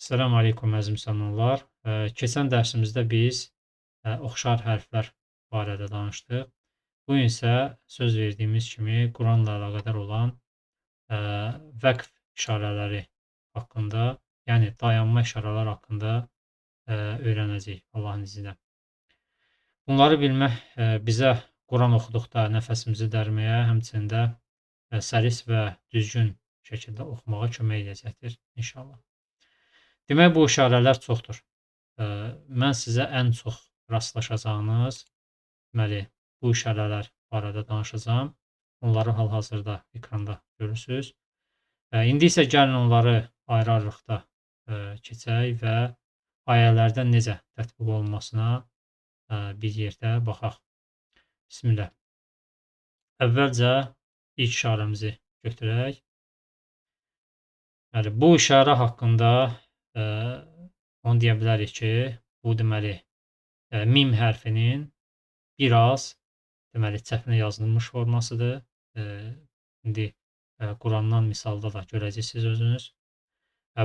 Selamun Aleyküm əziz müsəlmanlar. Keçən dərsimizdə biz oxşar hərflər barədə danışdıq. Bu gün isə söz verdiyimiz kimi Quranla əlaqədar olan ə, vəqf işarələri haqqında, yəni dayanma işarələri haqqında öyrənəcəyik Allahın izni ilə. Bunları bilmək bizə Quran oxuduqda nəfəsimizi dərməyə, həmçinin də səlis və düzgün şəkildə oxumağa kömək edəcəkdir inşallah. Demək, bu işarələr çoxdur. Mən sizə ən çox rastlaşacağınız, deməli, bu işarələr barədə danışacağam. Onları hal-hazırda ekranda görürsünüz. İndi isə gəlin onları ayrı-ayrılıqda keçək və ayələrdə necə tətbiq olunmasına bir yerdə baxaq. Bismillah. Əvvəlcə ilk işarəmizi götürək. Bu işarə haqqında onu deyə bilərik ki, bu deməli mim hərfinin biraz deməli çətinə yazılmış formasıdır. İndi Qurandan misalda da görəcəksiniz özünüz.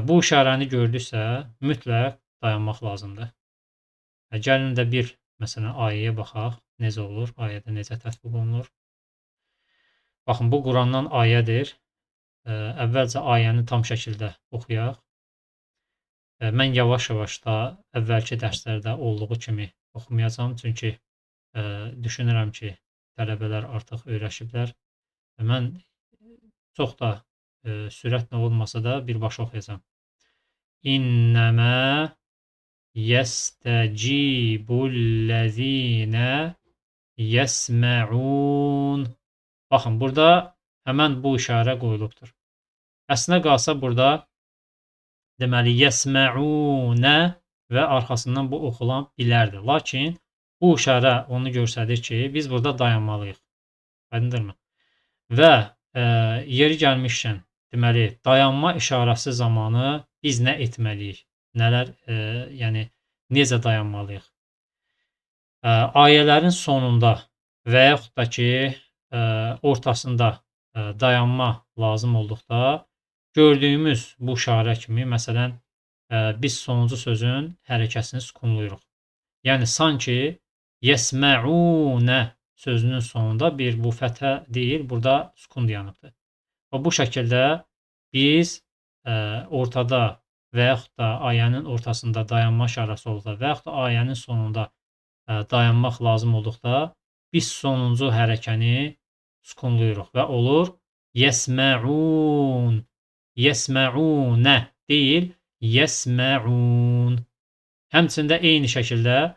Bu işarəni gördüksə mütləq dayanmaq lazımdır. Gəlin də bir məsələn ayəyə baxaq, necə olur, ayədə necə tətbiq olunur. Baxın, bu Qurandan ayədir. Əvvəlcə ayəni tam şəkildə oxuyaq. Mən yavaş-yavaş da əvvəlki dərslərdə olduğu kimi oxumayacağam, çünki düşünürəm ki, tələbələr artıq öyrəşiblər. Mən çox da sürətlə olmasa da birbaşa oxuyacağam. İnnəmə yəstəcibullezînə yəsmə'un. Baxın, burada həmən bu işarə qoyulubdur. Əslinə qalsa burada deməli, yəsmə'unə və arxasından bu oxulan bilərdir. Lakin bu işarə onu göstərir ki, biz burada dayanmalıyıq. Aydındırmı? Və yeri gəlmişkən, deməli, dayanma işarəsi zamanı biz nə etməliyik? Nələr, yəni, necə dayanmalıyıq? Ayələrin sonunda və yaxud da ki, ortasında dayanma lazım olduqda, gördüyümüz bu işarə kimi, məsələn, biz sonuncu sözün hərəkəsini sukunluyuruq. Yəni, sanki yəsmə'unə sözünün sonunda bir bu fəthə deyil, burada sukun dayanıbdır. Və bu şəkildə biz ortada və yaxud da ayənin ortasında dayanma işarəsi olduqda və yaxud da ayənin sonunda dayanmaq lazım olduqda biz sonuncu hərəkəni sukunluyuruq və olur yəsmə'un. Yəsmə'unə deyil, yəsmə'un. Həmçində eyni şəkildə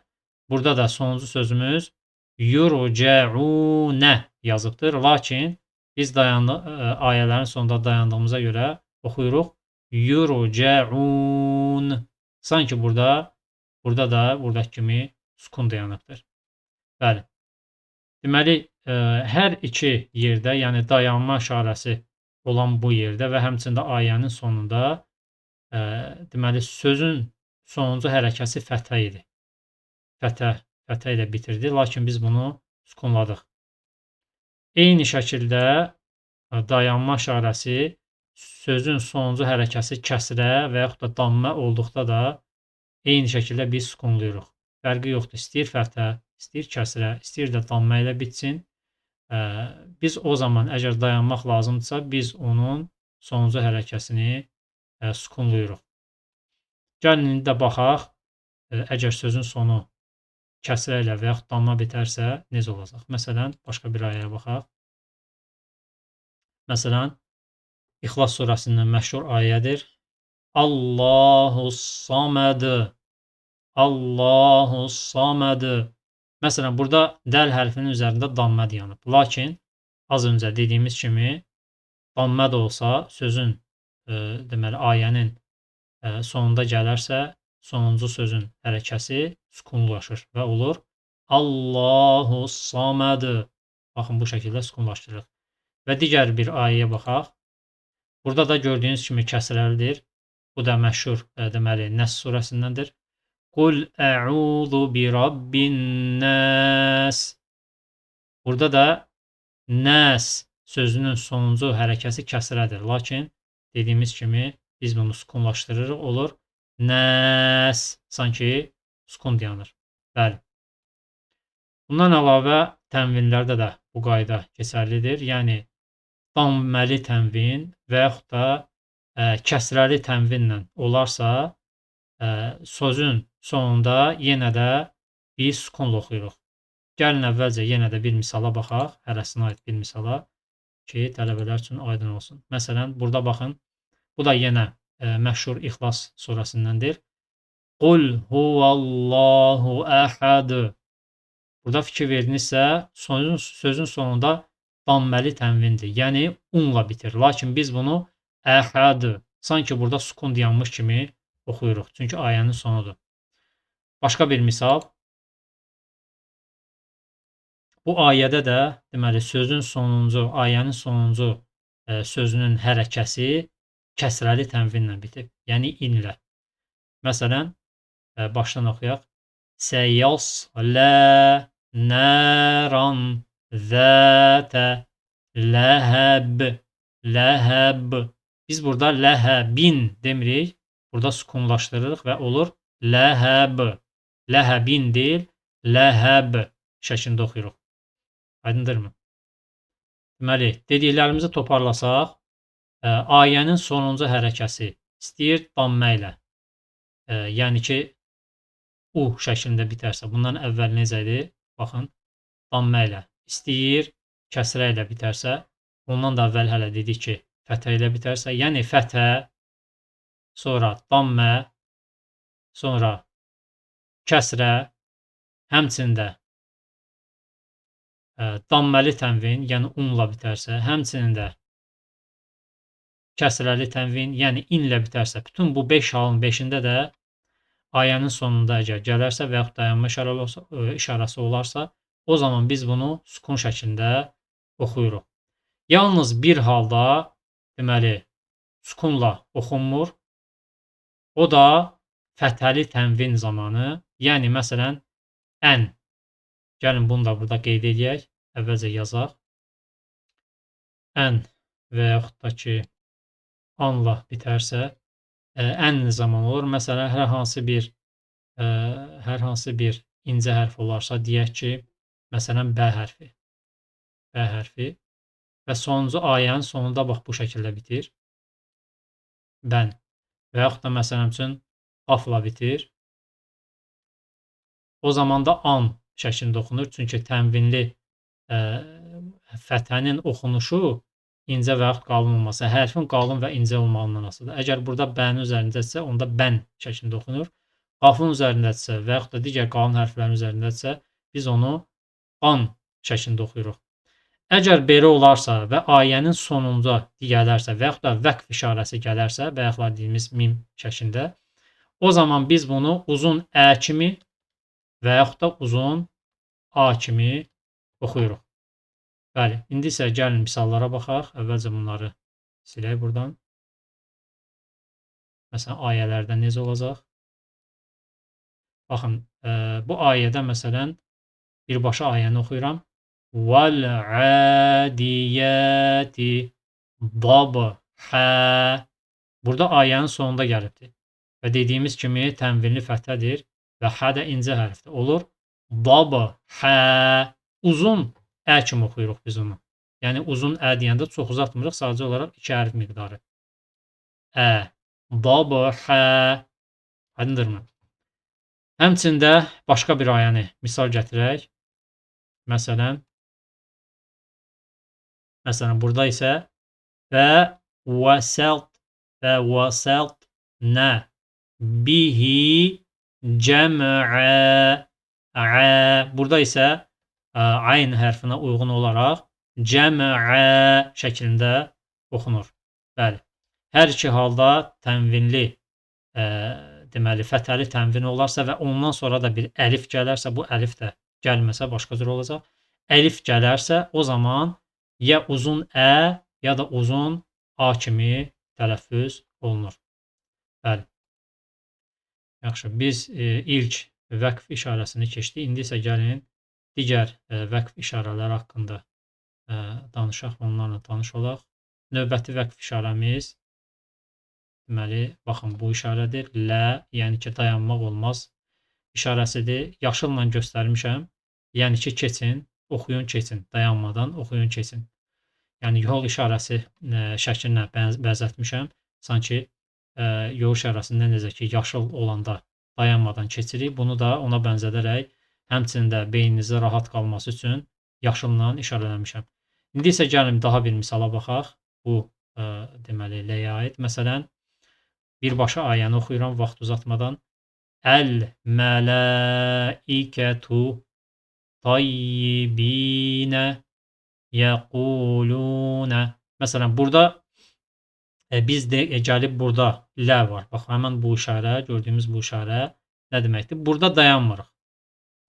burada da sonuncu sözümüz yurcə'unə yazıbdır. Lakin biz ayələrin sonunda dayandığımıza görə oxuyuruq yurcə'un. Sanki burada da buradakı kimi sukun dayanıbdır. Bəli. Deməli, hər iki yerdə, yəni dayanma işarəsi olan bu yerdə və həmçində ayənin sonunda deməli, sözün sonuncu hərəkəsi fəthə idi. Fəthə ilə bitirdi, lakin biz bunu sukunladıq. Eyni şəkildə dayanma işarəsi sözün sonuncu hərəkəsi kəsrə və yaxud da dammə olduqda da eyni şəkildə biz sukunluyuruq. Fərqi yoxdur, istəyir fəthə, istəyir kəsrə, istəyir də dammə ilə bitsin. Biz o zaman əgər dayanmaq lazımdırsa, biz onun sonuncu hərəkəsini sukunluyuruq. Gəlin indi də baxaq, əgər sözün sonu kəsrə ilə və yaxud damma bitərsə, necə olacaq? Məsələn, başqa bir ayəyə baxaq. Məsələn, İxlas surəsindən məşhur ayədir. Allahus-saməd. Allahus-saməd. Məsələn, burada dəl hərfinin üzərində dammə dayanıb. Lakin, az öncə dediyimiz kimi, dammə də olsa, sözün, deməli, ayənin sonunda gələrsə, sonuncu sözün hərəkəsi sukunlaşır və olur Allahus-saməd. Baxın, bu şəkildə sukunlaşdırırıq. Və digər bir ayəyə baxaq. Burada da gördüyünüz kimi kəsrəlidir. Bu da məşhur, deməli, Nəs surəsindəndir. Qul ə'udhu bi rabbin nəs. Burada da nəs sözünün sonuncu hərəkəsi kəsrədir. Lakin dediyimiz kimi biz bunu sukunlaşdırırıq, olur Nəs. Sanki sukun dayanır. Bəli. Bundan əlavə tənvinlərdə də bu qayda keçərlidir. Yəni damməli tənvin və yaxud da kəsrəli tənvinlə olarsa, sözün sonunda yenə də biz sukunla oxuyuruq. Gəlin əvvəlcə yenə də bir misala baxaq, hərəsinə aid bir misala ki, tələbələr üçün aydın olsun. Məsələn, burada baxın, bu da yenə məşhur İxlas surəsindəndir. Qul huvallahu əhəd. Burada fikir verdinizsə, sözün sonunda damməli tənvindir. Yəni, unla bitir. Lakin biz bunu əhəd, sanki burada sukun dayanmış kimi oxuyuruq. Çünki ayənin sonudur. Başqa bir misal. Bu ayədə də deməli sözün sonuncu, ayənin sonuncu sözünün hərəkəsi kəsrəli tənvinlə bitib. Yəni inlə. Məsələn, başdan oxuyaq. Səyaslə nəran zətə ləhəb. Ləhəb. Biz burada ləhəbin demirik. Burada sukunlaşdırırıq və olur ləhəb. Ləhəbin deyil, ləhəb şəklində oxuyuruq. Aydındırmı? Deməli, dediklərimizi toparlasaq, ayənin sonuncu hərəkəsi istəyir dammə ilə, yəni ki, u şəklində bitərsə, bundan əvvəl necə idi? Baxın, dammə ilə. İstəyir kəsrə ilə bitərsə, ondan da əvvəl hələ dedik ki, fəthə ilə bitərsə, yəni fəthə, sonra dammə, sonra kəsrə, həmçində damməli tənvin, yəni unla bitərsə, həmçinin də kəsrəli tənvin, yəni inlə bitərsə, bütün bu 5 halın 5-də də ayənin sonunda əgər gələrsə və yaxud dayanma işarəsi olarsa, o zaman biz bunu sukun şəklində oxuyuruq. Yalnız bir halda, deməli, sukunla oxunmur. O da fəthəli tənvin zamanı, yəni məsələn, ən. Gəlin bunu da burada qeyd edək. Əvvəlcə yazaq. Ən və yaxud da ki, anla bitərsə, ən zaman olur. Məsələn, hər hansı bir incə hərf olarsa, deyək ki, məsələn, B hərfi. B hərfi və sonuncu ayənin sonunda bax bu şəkildə bitir. Bən. Və yaxud da məsələn üçün qafla bitir. O zaman da an şəklində oxunur. Çünki tənvinli fəthənin oxunuşu incə və yaxud qalın olması, hərfin qalın və incə olmağından asılıdır. Əgər burada bənin üzərindədirsə, onda bən şəklində oxunur. Qafın üzərindədirsə və yaxud da digər qalın hərflərin üzərindədirsə, biz onu an şəklində oxuyuruq. Əgər belə olarsa və ayənin sonunda gələrsə və yaxud da vəqf işarəsi gələrsə, bayaqlar dediyimiz mim şəklində, o zaman biz bunu uzun ə kimi və yaxud da uzun A kimi oxuyuruq. Bəli, indi isə gəlin misallara baxaq. Əvvəlcə bunları silək buradan. Məsələn, ayələrdə necə olacaq? Baxın, bu ayədə məsələn, birbaşa ayəni oxuyuram. Vəl-ədiyəti dabhə. Burada ayənin sonunda gəlibdir. Və dediyimiz kimi tənvinli fəthədir. Və hə də incə hərfdir. Olur. Dabhə. Uzun ə kimi oxuyuruq biz onu. Yəni uzun ə deyəndə çox uzatmırıq. Sadəcə olaraq 2 hərf miqdarı. Ə. Dabhə. Aydındırmı? Həmçində başqa bir ayəni misal gətirək. Məsələn, burada isə və vəsəlt nə bihi cəm'ə. Burada isə ayn hərfinə uyğun olaraq cəm'ə şəklində oxunur. Bəli. Hər iki halda tənvinli, deməli, fəthəli tənvin olarsa və ondan sonra da bir əlif gələrsə, bu əlif də gəlməsə başqa cür olacaq. Əlif gələrsə, o zaman ya uzun ə, ya da uzun A kimi tələffüz olunur. Bəli. Yaxşı, biz ilk vəqf işarəsini keçdik. İndi isə gəlin digər vəqf işarələri haqqında danışaq, onlarla tanış olaq. Növbəti vəqf işarəmiz Deməli, baxın bu işarədir. Lə, yəni ki, dayanmaq olmaz işarəsidir. Yaşılla göstərmişəm. Yəni ki, keçin, oxuyun, keçin. Dayanmadan oxuyun, keçin. Yəni yol işarəsi şəklinə bəzətmişəm. Sanki yol işarəsində necə ki, yaşıl olanda dayanmadan keçirik. Bunu da ona bənzədərək həmçinin də beyninizdə rahat qalması üçün yaşılla işarələmişəm. İndi isə gəlin daha bir misala baxaq. Bu deməli ləyə aid. Məsələn, birbaşa ayəni oxuyuram vaxt uzatmadan. Əl-mələikətu tayyibinə yəqulunə. Məsələn, burada biz də gəlib burada lə var. Bax, həmən bu işarə, gördüyümüz bu işarə nə deməkdir? Burada dayanmırıq.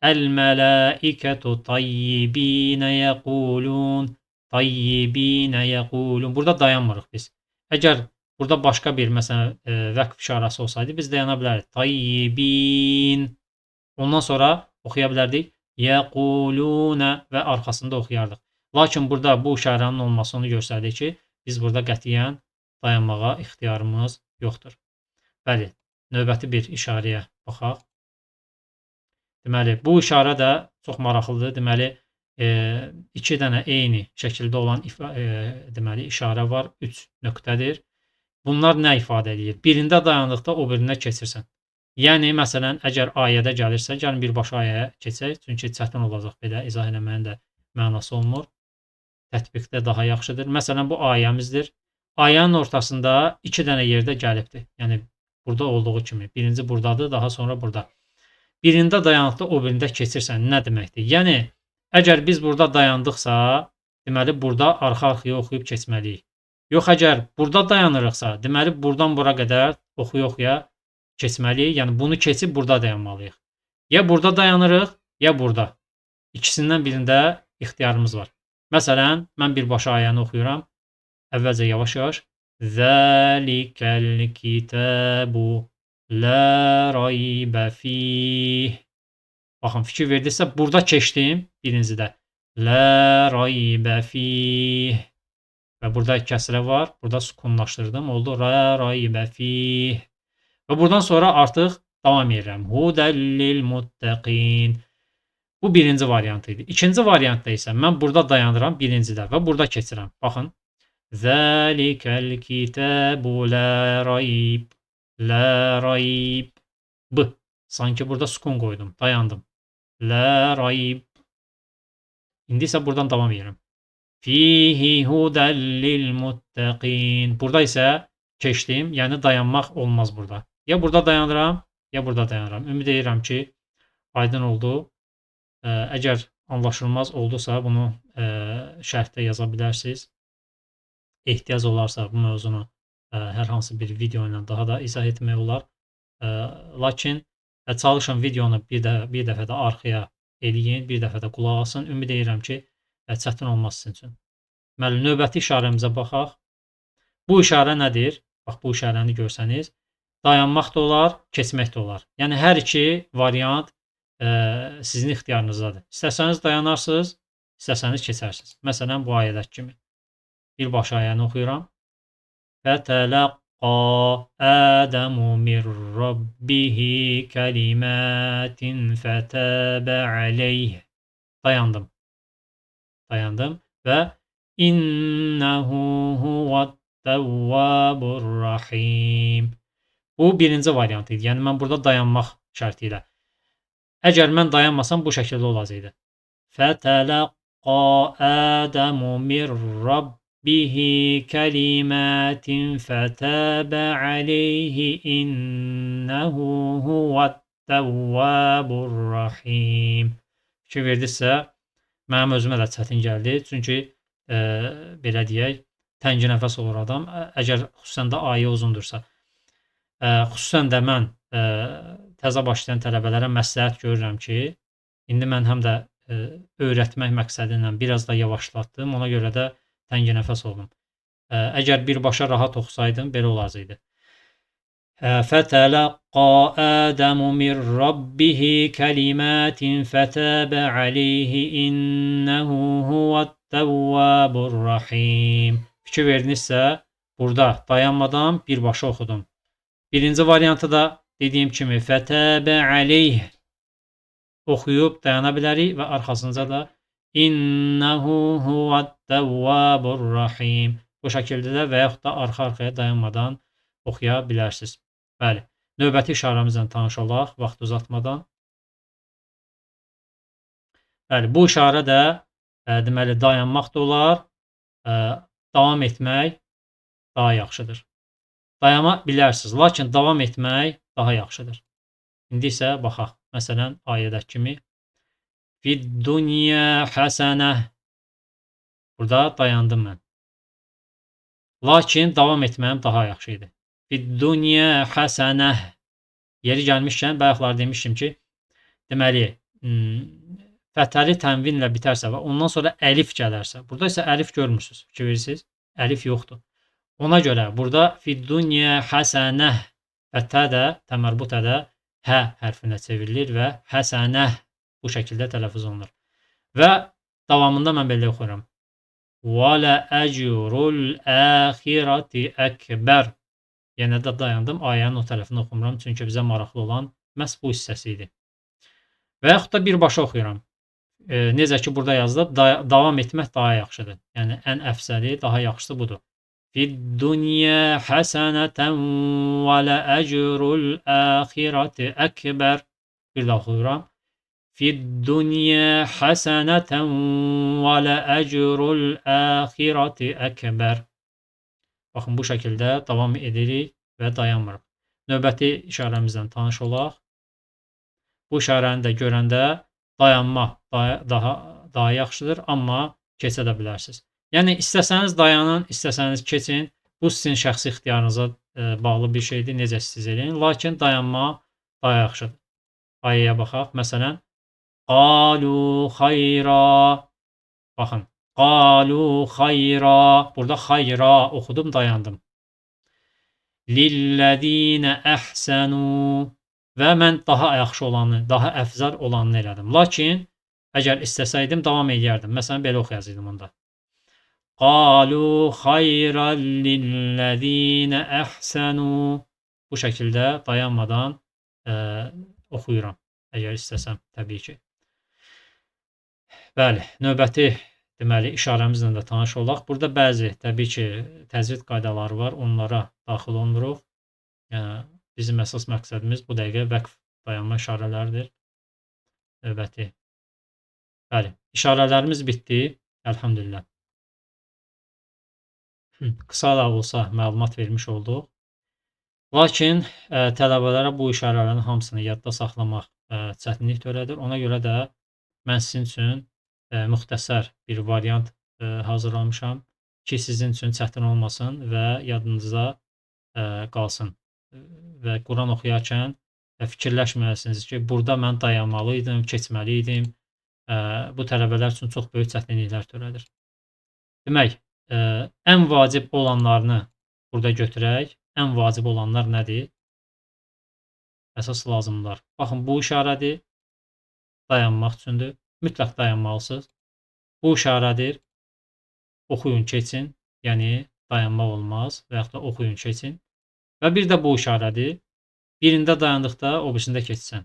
Əl-mələikətu tayyibinə yəqulun. Tayyibinə yəqulun. Burada dayanmırıq biz. Əgər burada başqa bir, məsələn, vəqf işarəsi olsaydı, biz dayana bilərik. Tayyibin. Ondan sonra oxuya bilərdik. Yəqulunə və arxasında oxuyardıq. Lakin burada bu işarənin olması onu göstərdir ki, biz burada qətiyyən dayanmağa ixtiyarımız yoxdur. Bəli, növbəti bir işarəyə baxaq. Deməli, bu işarə də çox maraqlıdır. Deməli, iki dənə eyni şəkildə olan deməli, işarə var. 3 nöqtədir. Bunlar nə ifadə edir? Birində dayandıqda o birində keçirsən. Yəni, məsələn, əgər ayədə gəlirsə, gəlin birbaşa ayəyə keçək. Çünki çətin olacaq belə izah eləməyin də mənası olmur. Tətbiqdə daha yaxşıdır. Məsələn, bu ayəmizdir. Ayənin ortasında 2 dənə yerdə gəlibdir. Yəni, burada olduğu kimi. Birinci buradadır, daha sonra burada. Birində dayandıqda o birində keçirsən. Nə deməkdir? Yəni, əgər biz burada dayandıqsa, deməli, burada arxa-arxaya oxuyub keçməliyik. Yox, əgər burada dayanırıqsa, deməli, buradan bura qədər oxuya-oxuya keçməliyik. Yəni, bunu keçib burada dayanmalıyıq. Ya burada dayanırıq, ya burada. İkisindən birində ixtiyarımız var. Məsələn, mən birbaşa ayəni oxuyuram. Əvvəlcə yavaş-yavaş. Zəlikəl kitəbu lə raybə fih. Baxın, fikir verdinizsə, burada keçdim birincidə. Lə raybə fih. Və burada kəsrə var. Burada sukunlaşdırdım. Oldu. Lə raybə fih. Və buradan sonra artıq davam edirəm. Hudəllil muttəqin. Bu birinci variantı idi. İkinci variantda isə mən burada dayanıram birincidə və burada keçirəm. Baxın. Zəlikəl kitəbu lə rayb. Lə rayb. B. Sanki burada sukun qoydum. Dayandım. Lə rayb. İndi isə buradan davam edirəm. Fihi hudəllil muttəqin. Burada isə keçdim. Yəni dayanmaq olmaz burada. Ya burada dayanıram, ya burada dayanıram. Ümid edirəm ki, aydın oldu. Əgər anlaşılmaz oldusa, bunu şərhdə yaza bilərsiniz. Ehtiyac olarsa bu mövzunu hər hansı bir video ilə daha da izah etmək olar. Lakin çalışın videonu bir dəfə də arxaya eləyin, bir dəfə də qulaq asın. Ümid edirəm ki, çətin olmaz sizin üçün. Deməli, növbəti işarəmizə baxaq. Bu işarə nədir? Bax, bu işarəni görsəniz, dayanmaq da olar, keçmək də olar. Yəni, hər iki variant sizin ixtiyarınızdadır. İstəsəniz dayanarsınız, istəsəniz keçərsiniz. Məsələn, bu ayədəki kimi. Birbaşa ayəni oxuyuram. Fətələqqa Ədəmu min Rabbihi kəlimətin fətəbə aleyh. Dayandım. Dayandım və İnnəhu huvət-təvvabur rahim. Bu birinci variant idi. Yəni, mən burada dayanmaq şərti ilə. Əgər mən dayanmasam, bu şəkildə olacaqdı. Fətələqqa Ədəmu min Rabbihi kəlimətin fətəbə aleyhi innəhu huvət-təvvabur rahim. Fikir verdinizsə, mənim özümə də çətin gəldi. Çünki, belə deyək, təngi nəfəs olur adam. Əgər xüsusən də ayə uzundursa. Xüsusən də mən təzə başlayan tələbələrə məsləhət görürəm ki, indi mən həm də öyrətmək məqsədi ilə biraz da yavaşlatdım. Ona görə də təngi nəfəs oldum. Əgər birbaşa rahat oxusaydım, belə olacaqdı. Fətələqqa Ədəmu min Rabbihi kəlimətin fətəbə aleyhi innəhu huvət-təvvabur rahim. Fikir verdinizsə, burada dayanmadan birbaşa oxudum. Birinci variantı da dediyim kimi fətəbə aleyh oxuyub dayana bilərik və arxasınca da İnnehu huvət-təvvabur rahim. Bu şəkildə də və yaxud da arxa-arxaya dayanmadan oxuya bilərsiniz. Bəli, növbəti işarəmizlə tanış olaq, vaxt uzatmadan. Bəli, bu işarə də deməli dayanmaq da olar, davam etmək daha yaxşıdır. Dayana bilərsiniz, lakin davam etmək daha yaxşıdır. İndi isə baxaq. Məsələn, ayədəki kimi Fid-dunya həsənə. Burada dayandım mən. Lakin davam etməyim daha yaxşı idi. Fid-dunya həsənə. Yeri gəlmişkən bayaqlar demişdim ki, deməli, fətəli tənvinlə bitərsə və ondan sonra əlif gələrsə, burada isə əlif görmürsünüz, fikir verirsiniz, əlif yoxdur. Ona görə burada fid-dunya həsənə fətə də, təmərbutə də hə hərfinə çevrilir və həsənə bu şəkildə tələffüz olunur. Və davamında mən belə oxuyuram. Və lə əcrul əxirəti əkbər. Yenə də dayandım, ayənin o tərəfini oxumuram, çünki bizə maraqlı olan məhz bu hissəsi idi. Və yaxud da birbaşa oxuyuram. Necə ki, burada yazılıb, davam etmək daha yaxşıdır. Yəni, ən əfsəli, daha yaxşısı budur. Fid-dunya həsənətən və lə əcrul əxirəti əkbər. Bir də oxuyuram. Fid-dunya həsənətən və lə əcrul əxirəti əkbər. Baxın, bu şəkildə davam edirik və dayanmırıq. Növbəti işarəmizdən tanış olaq. Bu işarəni də görəndə dayanma daha yaxşıdır, amma keçə də bilərsiniz. Yəni, istəsəniz dayanın, istəsəniz keçin. Bu sizin şəxsi ixtiyarınıza bağlı bir şeydir, necə siz eləyin. Lakin dayanma daha yaxşıdır. Ayəyə baxaq. Məsələn, qalu xayra. Baxın, qalu xayra. Burada xayra oxudum, dayandım. Lilləzinə əhsənu. Və mən daha yaxşı olanı, daha əfzal olanı elədim. Lakin, əgər istəsəydim, davam edərdim. Məsələn, belə oxuyacaqdım onda. Qalu xayran lilləzinə əhsənu. Bu şəkildə dayanmadan oxuyuram. Əgər istəsəm, təbii ki. Bəli, növbəti deməli, işarəmizlə də tanış olaq. Burada bəzi, təbii ki, təcvid qaydaları var. Onlara daxil olmuruq. Bizim əsas məqsədimiz bu dəqiqə vəqf dayanma işarələridir. Növbəti. Bəli, işarələrimiz bitdi. Əlhamdülillah. Qısa da olsa məlumat vermiş olduq. Lakin tələbələrə bu işarələrin hamısını yadda saxlamaq çətinlik törədir. Ona görə də mən sizin üçün müxtəsər bir variant hazırlamışam ki, sizin üçün çətin olmasın və yadınızda qalsın. Və Quran oxuyarkən fikirləşməyəsiniz ki, burada mən dayanmalı idim, keçməli idim. Bu tələbələr üçün çox böyük çətinliklər törədir. Demək, ən vacib olanlarını burada götürək. Ən vacib olanlar nədir? Əsas lazımlar. Baxın, bu işarədir. Dayanmaq üçündür. Mütləq dayanmalısınız. Bu işarədir. Oxuyun, keçin. Yəni, dayanmaq olmaz və yaxud da oxuyun, keçin. Və bir də bu işarədir. Birində dayandıqda o birisində keçsən.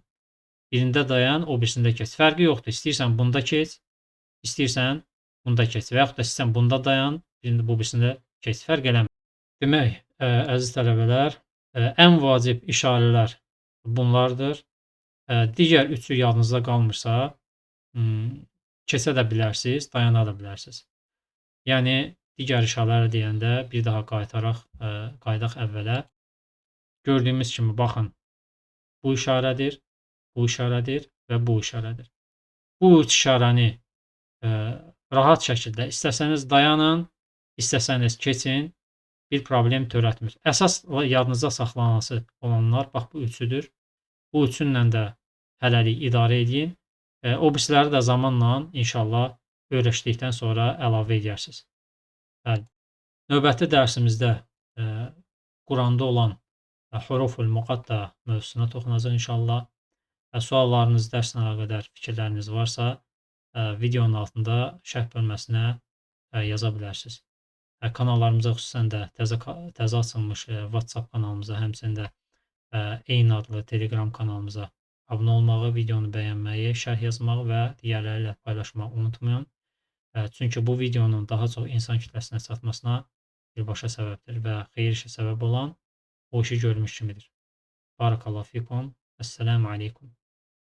Birində dayan, o birisində keç. Fərqi yoxdur. İstəyirsən bunda keç, istəyirsən bunda keç. Və yaxud da istəyirsən bunda dayan, birində bu birisində keç. Fərq eləmir. Demək, əziz tələbələr, ən vacib işarələr bunlardır. Digər üçü yadınızda qalmırsa, keçə də bilərsiniz, dayana da bilərsiniz. Yəni, digər işarələri deyəndə bir daha qayıdaq əvvələ. Gördüyümüz kimi, baxın, bu işarədir və bu işarədir. Bu üç işarəni rahat şəkildə istəsəniz dayanın, istəsəniz keçin, bir problem törətmir. Əsas yadınızda saxlanması olanlar, bax, bu üçüdür. Bu üçünlə də hələlik idarə edin. O birisiləri də zamanla, inşallah, öyrəşdikdən sonra əlavə edərsiniz. Bəli. Növbəti dərsimizdə Quranda olan huruful muqatta mövzusuna toxunacaq inşallah. Suallarınız, dərslə əlaqədar fikirləriniz varsa, videonun altında şərh bölməsinə yaza bilərsiniz. Kanallarımıza xüsusən də təzə açılmış WhatsApp kanalımıza, həmçinin də eyni adlı Telegram kanalımıza abunə olmağı, videonu bəyənməyi, şərh yazmağı və digərləri ilə paylaşmağı unutmayın. Çünki bu videonun daha çox insan kütləsinə çatmasına birbaşa səbəbdir və xeyir işə səbəb olan o işi görmüş kimidir. Barakallahu fikum. Esselamu aleykum.